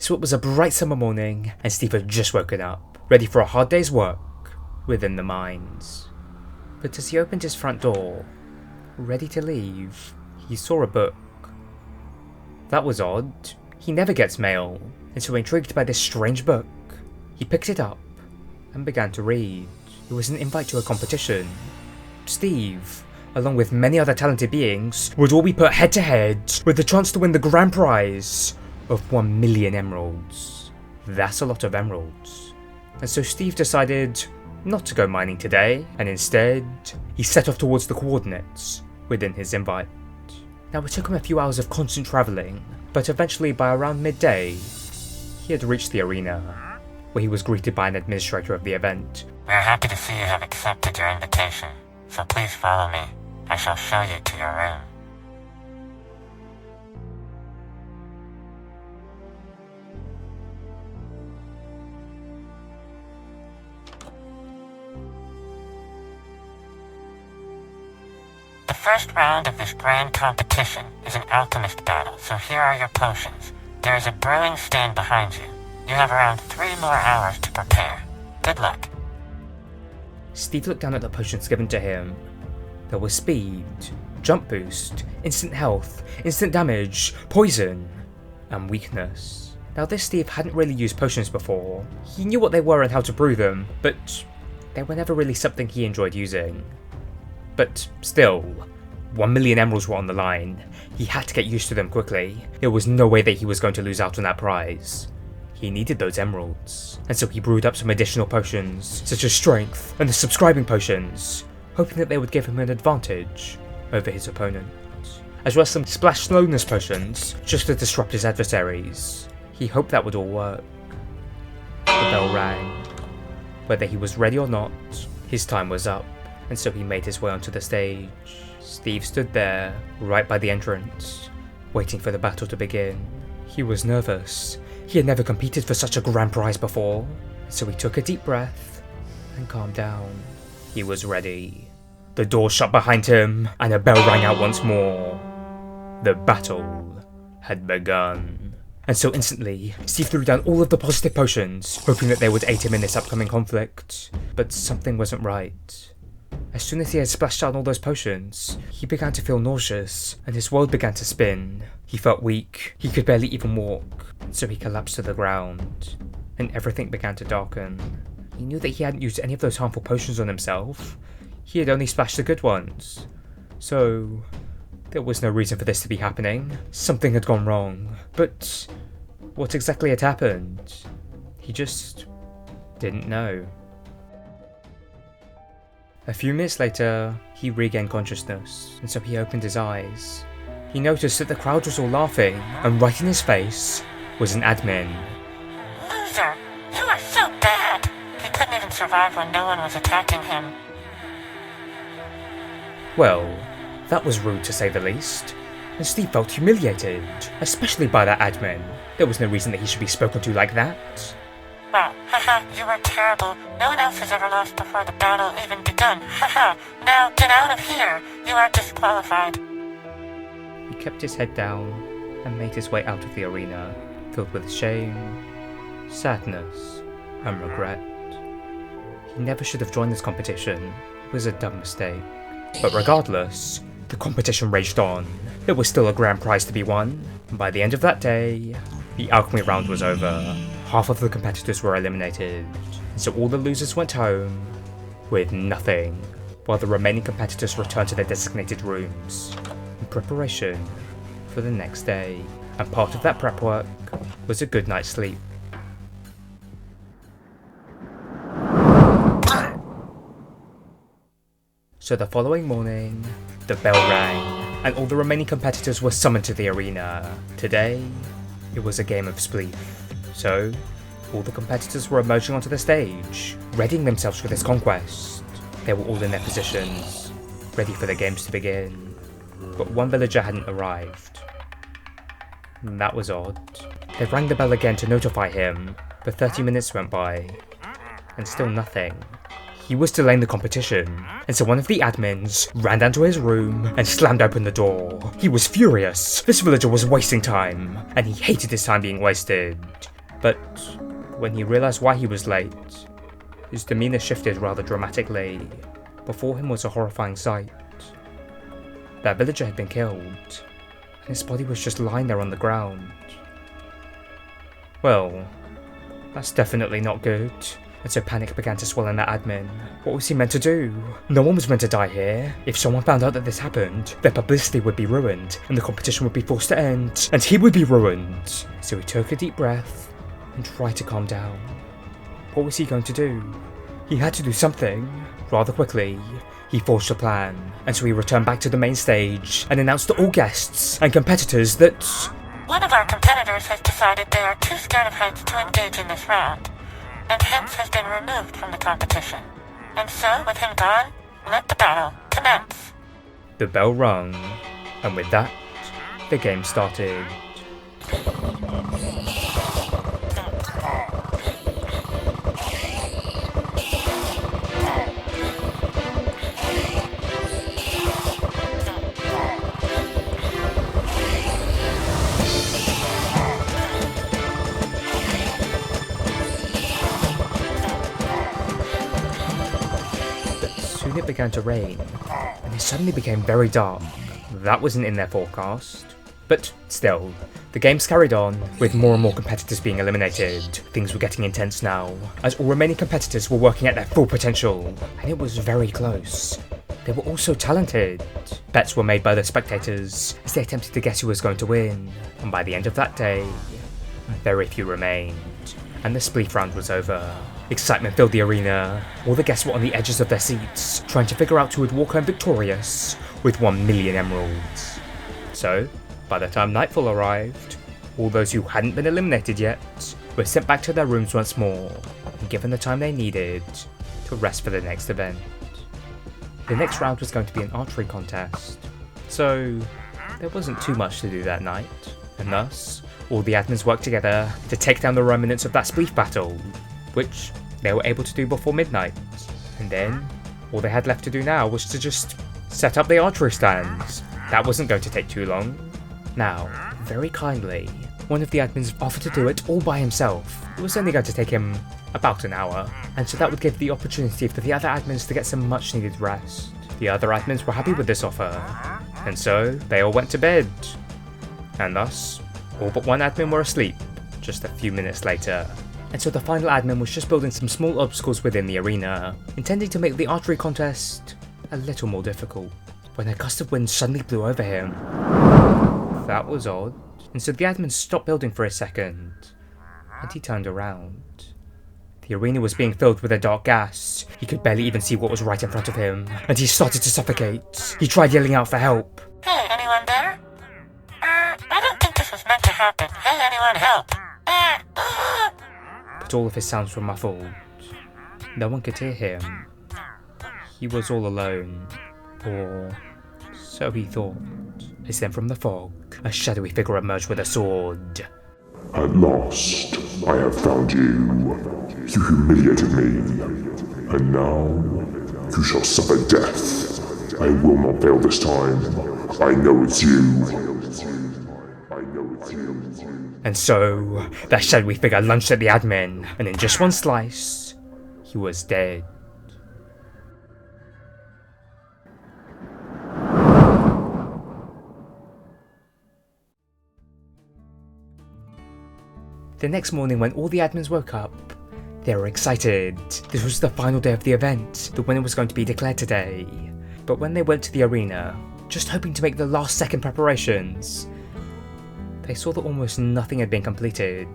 So it was a bright summer morning, and Steve had just woken up, ready for a hard day's work within the mines. But as he opened his front door, ready to leave, he saw a book. That was odd. He never gets mail, and so intrigued by this strange book, he picked it up and began to read. It was an invite to a competition. Steve, along with many other talented beings, would all be put head to head with the chance to win the grand prize of 1 million emeralds. That's a lot of emeralds. And so Steve decided not to go mining today, and instead, he set off towards the coordinates within his invite. Now it took him a few hours of constant travelling, but eventually by around midday, he had reached the arena, where he was greeted by an administrator of the event. "We are happy to see you have accepted your invitation, so please follow me. I shall show you to your room." The first round of this grand competition is an alchemist battle, so here are your potions. There is a brewing stand behind you. You have around 3 more hours to prepare. Good luck. Steve looked down at the potions given to him. There was speed, jump boost, instant health, instant damage, poison, and weakness. Now this Steve hadn't really used potions before. He knew what they were and how to brew them, but they were never really something he enjoyed using. But still, 1 million emeralds were on the line. He had to get used to them quickly. There was no way that he was going to lose out on that prize. He needed those emeralds, and so he brewed up some additional potions, such as strength and the subscribing potions, hoping that they would give him an advantage over his opponent, as well as some splash slowness potions, just to disrupt his adversaries. He hoped that would all work. The bell rang. Whether he was ready or not, his time was up, and so he made his way onto the stage. Steve stood there, right by the entrance, waiting for the battle to begin. He was nervous. He had never competed for such a grand prize before, so he took a deep breath and calmed down. He was ready. The door shut behind him, and a bell rang out once more. The battle had begun. And so instantly, Steve threw down all of the positive potions, hoping that they would aid him in this upcoming conflict. But something wasn't right. As soon as he had splashed down all those potions, he began to feel nauseous, and his world began to spin. He felt weak, he could barely even walk, so he collapsed to the ground, and everything began to darken. He knew that he hadn't used any of those harmful potions on himself. He had only splashed the good ones. So there was no reason for this to be happening. Something had gone wrong. But what exactly had happened? He just didn't know. A few minutes later, he regained consciousness, and so he opened his eyes. He noticed that the crowd was all laughing, and right in his face was an admin. "Loser! You are so bad!" He couldn't even survive when no one was attacking him. Well, that was rude to say the least, and Steve felt humiliated, especially by that admin. There was no reason that he should be spoken to like that. "Well, haha, you were terrible. No one else has ever lost before the battle even begun. Haha, now get out of here. You are disqualified." He kept his head down and made his way out of the arena, filled with shame, sadness, and regret. He never should have joined this competition. It was a dumb mistake. But regardless, the competition raged on. There was still a grand prize to be won, and by the end of that day, the alchemy round was over. Half of the competitors were eliminated, and so all the losers went home with nothing, while the remaining competitors returned to their designated rooms in preparation for the next day. And part of that prep work was a good night's sleep. So the following morning, the bell rang, and all the remaining competitors were summoned to the arena. Today, it was a game of spleef. So, all the competitors were emerging onto the stage, readying themselves for this conquest. They were all in their positions, ready for the games to begin. But one villager hadn't arrived. That was odd. They rang the bell again to notify him, but 30 minutes went by, and still nothing. he was delaying the competition, and so one of the admins ran down to his room and slammed open the door. He was furious. This villager was wasting time, and he hated his time being wasted. But when he realized why he was late, his demeanor shifted rather dramatically. Before him was a horrifying sight. That villager had been killed, and his body was just lying there on the ground. Well, that's definitely not good. And so panic began to swell in that admin. What was he meant to do? No one was meant to die here. If someone found out that this happened, their publicity would be ruined, and the competition would be forced to end, and he would be ruined. So he took a deep breath and tried to calm down. What was he going to do? He had to do something. Rather quickly, he forged a plan, and so he returned back to the main stage and announced to all guests and competitors that One of our competitors has decided they are too scared of heights to engage in this round, and hence has been removed from the competition. And so, with him gone, let the battle commence. the bell rung, and with that, the game started. Soon it began to rain, and it suddenly became very dark. That wasn't in their forecast. But still, the games carried on, with more and more competitors being eliminated. Things were getting intense now, as all remaining competitors were working at their full potential, and it was very close. They were also talented. Bets were made by the spectators as they attempted to guess who was going to win, and by the end of that day, very few remained, and the spleef round was over. Excitement filled the arena. All the guests were on the edges of their seats, trying to figure out who would walk home victorious with 1 million emeralds. So, by the time nightfall arrived, all those who hadn't been eliminated yet were sent back to their rooms once more, and given the time they needed to rest for the next event. The next round was going to be an archery contest, so there wasn't too much to do that night, and thus, all the admins worked together to take down the remnants of that spleef battle, which they were able to do before midnight. And then, all they had left to do now was to just set up the archery stands. That wasn't going to take too long. Now, very kindly, one of the admins offered to do it all by himself. It was only going to take him about an hour, and so that would give the opportunity for the other admins to get some much needed rest. The other admins were happy with this offer, and so they all went to bed. And thus, all but one admin were asleep just a few minutes later. And so the final admin was just building some small obstacles within the arena, intending to make the archery contest a little more difficult, when a gust of wind suddenly blew over him. That was odd, and so the admin stopped building for a second, and he turned around. The arena was being filled with a dark gas. He could barely even see what was right in front of him, and he started to suffocate. He tried yelling out for help. Hey, anyone there? I don't think this was meant to happen. Hey, anyone help? But all of his sounds were muffled. No one could hear him. He was all alone, or so he thought. As then from the fog, a shadowy figure emerged with a sword. At last, I have found you. You humiliated me, and now you shall suffer death. I will not fail this time. I know it's you. I know it's you. And so, that shadowy figure lunged at the admin, and in just one slice, he was dead. The next morning when all the admins woke up, they were excited. This was the final day of the event. The winner was going to be declared today. But when they went to the arena, just hoping to make the last second preparations, they saw that almost nothing had been completed.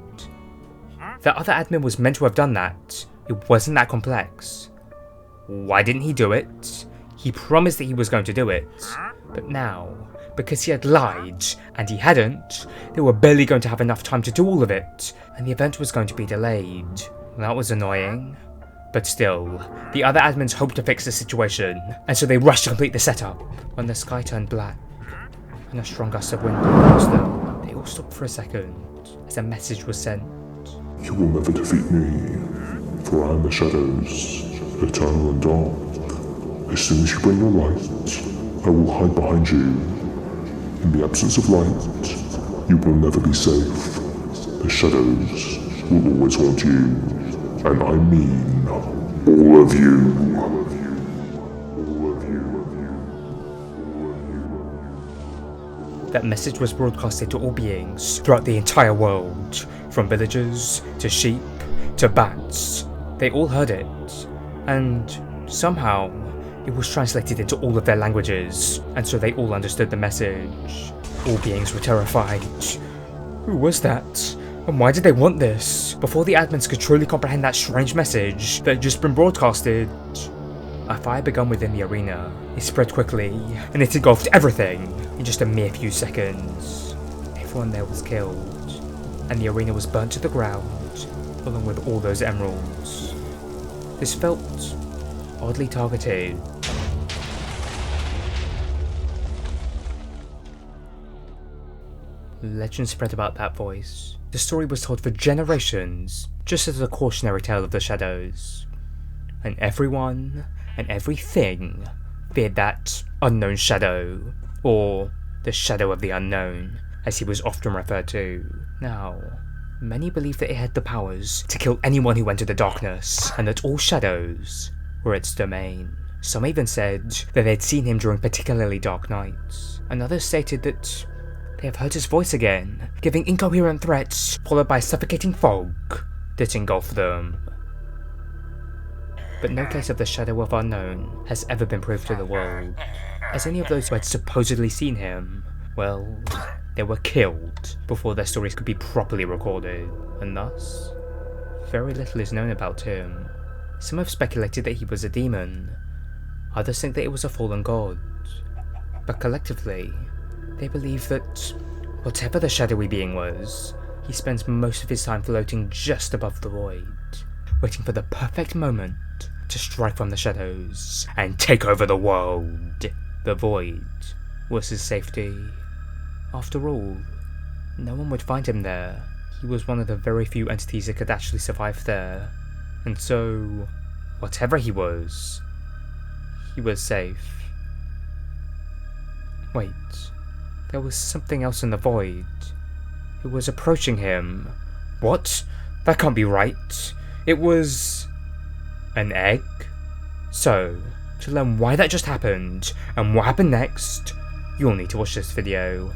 The other admin was meant to have done that. It wasn't that complex. Why didn't he do it? He promised that he was going to do it. But now, because he had lied, and he hadn't, they were barely going to have enough time to do all of it, and the event was going to be delayed. That was annoying. But still, the other admins hoped to fix the situation, and so they rushed to complete the setup. When the sky turned black, and a strong gust of wind blew past them, they all stopped for a second, as a message was sent. You will never defeat me, for I am the shadows, eternal and dark. As soon as you bring your light, I will hide behind you. In the absence of light, you will never be safe. The shadows will always haunt you, and I mean all of you. That message was broadcasted to all beings throughout the entire world, from villagers to sheep to bats. They all heard it, and somehow it was translated into all of their languages, and so they all understood the message. All beings were terrified. Who was that? And why did they want this? Before the admins could truly comprehend that strange message that had just been broadcasted, a fire began within the arena. It spread quickly, and it engulfed everything in just a mere few seconds. Everyone there was killed, and the arena was burnt to the ground, along with all those emeralds. This felt oddly targeted. Legend spread about that voice. The story was told for generations, just as a cautionary tale of the shadows. And everyone and everything feared that unknown shadow, or the shadow of the unknown, as he was often referred to. Now, many believed that it had the powers to kill anyone who entered the darkness, and that all shadows were its domain. Some even said that they'd seen him during particularly dark nights, and others stated that they have heard his voice again, giving incoherent threats, followed by suffocating fog that engulfed them. But no case of the Shadow of Unknown has ever been proved to the world, as any of those who had supposedly seen him, well, they were killed before their stories could be properly recorded, and thus, very little is known about him. Some have speculated that he was a demon, others think that it was a fallen god, but collectively, they believe that whatever the shadowy being was, he spends most of his time floating just above the void, waiting for the perfect moment to strike from the shadows and take over the world. The void was his safety. After all, no one would find him there. He was one of the very few entities that could actually survive there, and so, whatever he was safe. Wait, there was something else in the void. It was approaching him. What? That can't be right. It was an egg? So, to learn why that just happened, and what happened next, you'll need to watch this video.